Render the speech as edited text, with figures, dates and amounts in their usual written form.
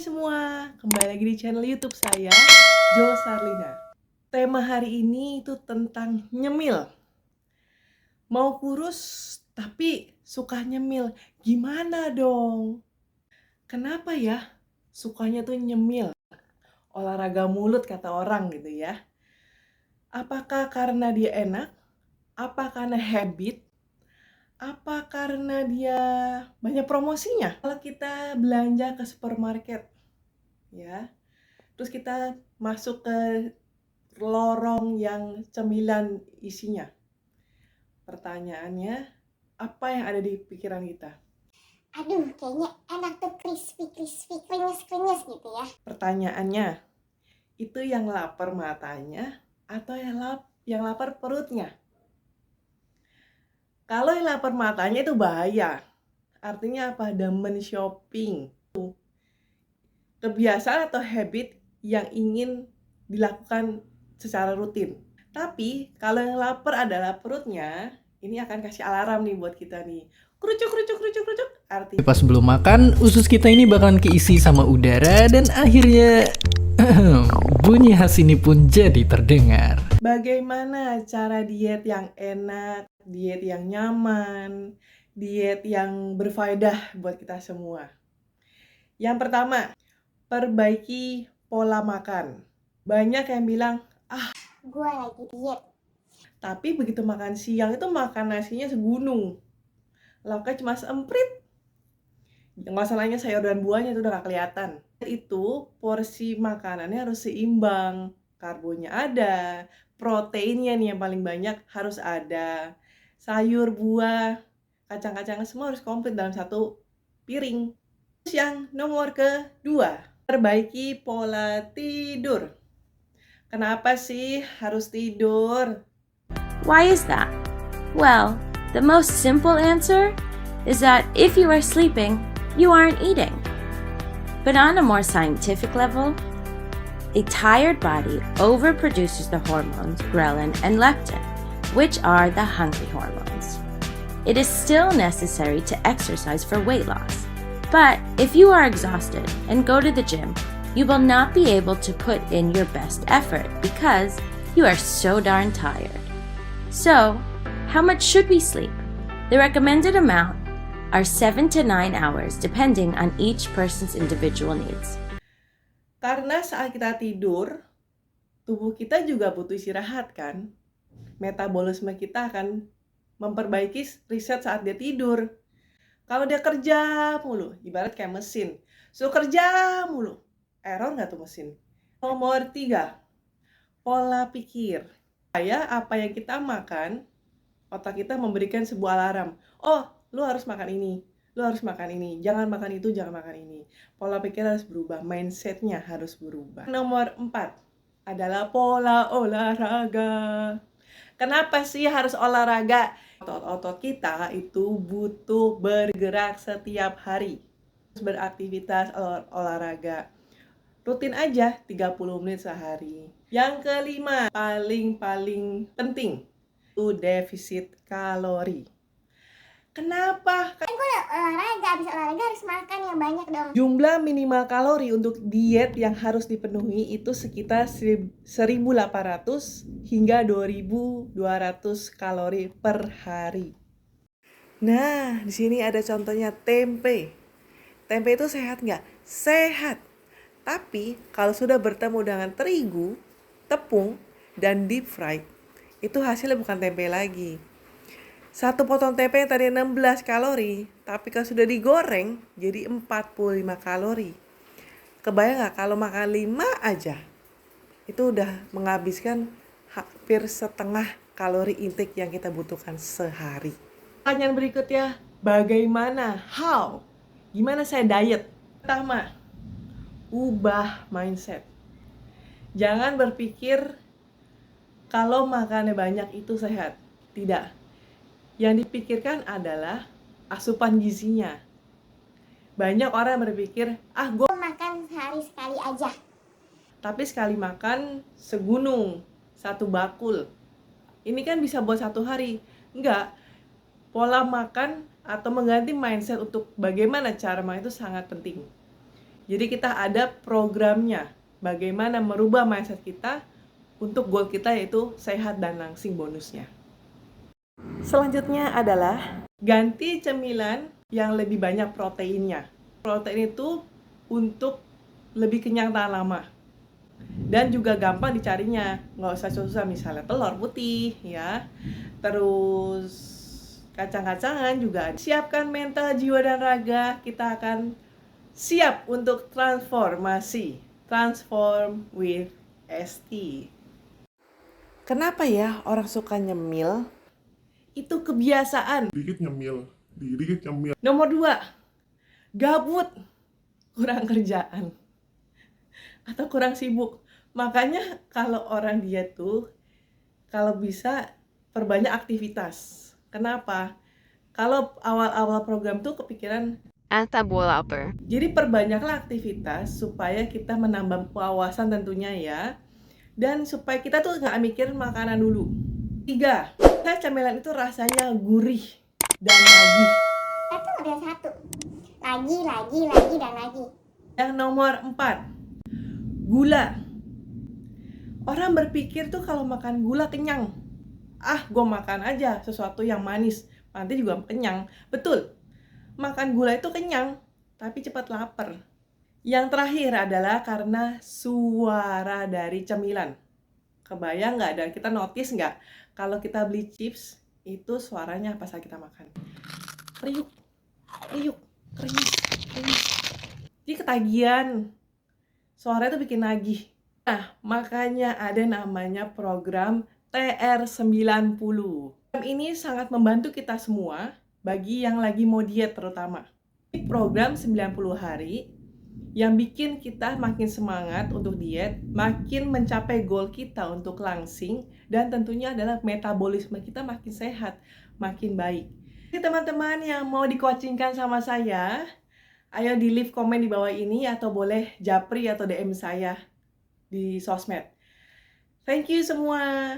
semua, kembali lagi di channel YouTube saya, Jo Sarlina. Tema hari ini itu tentang nyemil. Mau kurus tapi suka nyemil, gimana dong? Kenapa ya sukanya tuh nyemil? Olahraga mulut kata orang gitu ya. Apakah karena dia enak? Apa karena habit? Apa karena dia banyak promosinya? Kalau kita belanja ke supermarket, ya, terus kita masuk ke lorong yang cemilan isinya. Pertanyaannya, apa yang ada di pikiran kita? Aduh, kayaknya enak tuh crispy, krenyes gitu ya. Pertanyaannya, itu yang lapar matanya atau yang lapar perutnya? Kalau yang lapar matanya itu bahaya. Artinya apa? Demen shopping. Kebiasaan atau habit yang ingin dilakukan secara rutin. Tapi kalau yang lapar adalah perutnya, ini akan kasih alarm nih buat kita nih. Kerucuk, kerucuk, kerucuk, kerucuk. Artinya Pas belum makan, usus kita ini bakalan keisi sama udara dan akhirnya bunyi khas ini pun jadi terdengar. bagaimana cara diet yang enak, diet yang nyaman, diet yang berfaedah buat kita semua. Yang pertama, perbaiki pola makan. Banyak yang bilang, Gue lagi diet. tapi begitu makan siang itu makan nasinya segunung. Lauknya cuma seemprit. Masalahnya sayur dan buahnya itu udah gak kelihatan. Itu porsi makanannya harus seimbang. Karbonya ada, proteinnya nih yang paling banyak harus ada. Sayur, buah, kacang-kacangan semua harus komplit dalam satu piring. Terus yang nomor kedua, perbaiki pola tidur. Kenapa sih harus tidur? Why is that? Well, the most simple answer is that if you are sleeping, you aren't eating. But on a more scientific level, a tired body overproduces the hormones ghrelin and leptin, which are the hungry hormones. It is still necessary to exercise for weight loss. But if you are exhausted and go to the gym, you will not be able to put in your best effort because you are so darn tired. So, how much should we sleep? The recommended amount are 7 to 9 hours depending on each person's individual needs. Karena saat kita tidur, tubuh kita juga butuh istirahat kan? Metabolisme kita akan memperbaiki riset saat dia tidur. Kalau dia kerja mulu, ibarat kayak mesin, suruh kerja mulu, error nggak tuh mesin? Nomor 3, pola pikir. Apa yang kita makan, otak kita memberikan sebuah alarm. Oh, lu harus makan ini, lu harus makan ini, jangan makan itu, jangan makan ini. Pola pikir harus berubah, mindsetnya harus berubah. Nomor 4 adalah pola olahraga. Kenapa sih harus olahraga? Otot-otot kita itu butuh bergerak setiap hari. Beraktivitas olahraga. Rutin aja 30 menit sehari. Yang kelima, paling penting, itu defisit kalori. Kenapa? Kan gue olahraga, habis olahraga harus makan yang banyak dong. Jumlah minimal kalori untuk diet yang harus dipenuhi itu sekitar 1.800 hingga 2.200 kalori per hari. Nah, di sini ada contohnya tempe. Tempe itu sehat nggak? Sehat. Tapi kalau sudah bertemu dengan terigu, tepung, dan deep fried, itu hasilnya bukan tempe lagi. Satu potong tempe yang tadi 16 kalori, tapi kalau sudah digoreng jadi 45 kalori. Kebayang nggak kalau makan 5 aja, itu udah menghabiskan hampir setengah kalori intake yang kita butuhkan sehari. Pertanyaan berikutnya, bagaimana? How? Gimana saya diet? Pertama, ubah mindset. Jangan berpikir kalau makannya banyak itu sehat. Tidak. Yang dipikirkan adalah asupan gizinya. Banyak orang berpikir, gue Makan sehari sekali aja. tapi sekali makan segunung, satu bakul. Ini kan bisa buat satu hari. Enggak. Pola makan atau mengganti mindset untuk bagaimana cara makan itu sangat penting. Jadi kita ada programnya, bagaimana merubah mindset kita untuk goal kita yaitu sehat dan langsing bonusnya. Selanjutnya adalah ganti cemilan yang lebih banyak proteinnya. Protein itu untuk lebih kenyang tahan lama. Dan juga gampang dicarinya, nggak usah susah, misalnya telur putih ya, terus kacang-kacangan juga. Siapkan mental, jiwa, dan raga, kita akan siap untuk transformasi. Transform with ST. Kenapa ya orang suka nyemil? Itu kebiasaan. Dikit nyemil, dikit nyemil. Nomor 2, gabut, kurang kerjaan, atau kurang sibuk. Makanya kalau orang diet tuh, kalau bisa perbanyak aktivitas. Kenapa? Kalau awal-awal program tuh kepikiran, jadi perbanyaklah aktivitas supaya kita menambah wawasan tentunya ya. Dan supaya kita tuh nggak mikirin makanan dulu. 3, camilan itu rasanya gurih dan nagih. Satu udah satu. Lagi, dan lagi. Yang nomor 4, gula. Orang berpikir tuh kalau makan gula kenyang. Gue makan aja sesuatu yang manis, nanti juga kenyang. Betul, makan gula itu kenyang, tapi cepat lapar. Yang terakhir adalah karena suara dari cemilan. Kebayang nggak, dan kita notice nggak kalau kita beli chips itu suaranya pas kita makan? Kriuk, kriuk, kriuk, kriuk. Jadi ketagihan. Suara itu bikin nagih. Nah, makanya ada namanya program TR90. Program ini sangat membantu kita semua, bagi yang lagi mau diet terutama. Ini program 90 hari yang bikin kita makin semangat untuk diet, makin mencapai goal kita untuk langsing, dan tentunya adalah metabolisme kita makin sehat, makin baik. Jadi teman-teman yang mau di-coachingkan sama saya, ayo di leave komen di bawah ini, atau boleh japri atau DM saya di sosmed. Thank you semua.